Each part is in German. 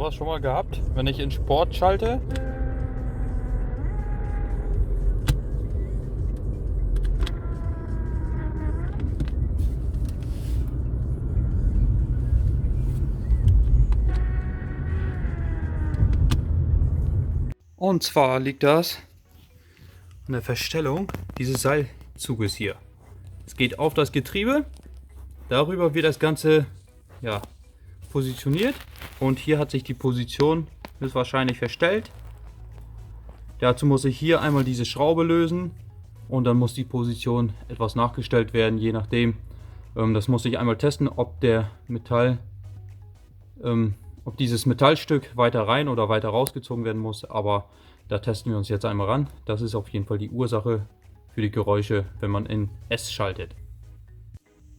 sowas schon mal gehabt, wenn ich in Sport schalte? Und zwar liegt das an der Verstellung dieses Seilzuges hier. Es geht auf das Getriebe, darüber wird das Ganze positioniert und hier hat sich die Position wahrscheinlich verstellt. Dazu muss ich hier einmal diese Schraube lösen und dann muss die Position etwas nachgestellt werden, je nachdem. Das muss ich einmal testen, ob ob dieses Metallstück weiter rein oder weiter rausgezogen werden muss, aber da testen wir uns jetzt einmal ran. Das ist auf jeden Fall die Ursache für die Geräusche, wenn man in S schaltet.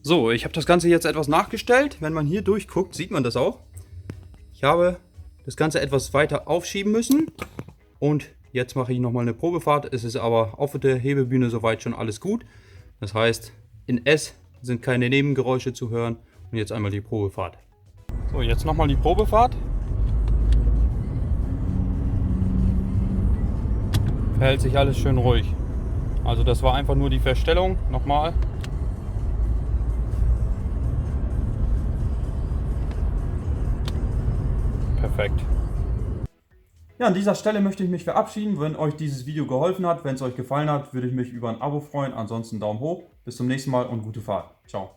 So, ich habe das Ganze jetzt etwas nachgestellt. Wenn man hier durchguckt, sieht man das auch. Ich habe das Ganze etwas weiter aufschieben müssen und jetzt mache ich nochmal eine Probefahrt. Es ist aber auf der Hebebühne soweit schon alles gut. Das heißt, in S sind keine Nebengeräusche zu hören und jetzt einmal die Probefahrt. So, jetzt nochmal die Probefahrt. Verhält sich alles schön ruhig. Also das war einfach nur die Verstellung. Nochmal. Perfekt. Ja, an dieser Stelle möchte ich mich verabschieden. Wenn euch dieses Video geholfen hat, wenn es euch gefallen hat, würde ich mich über ein Abo freuen. Ansonsten Daumen hoch. Bis zum nächsten Mal und gute Fahrt. Ciao.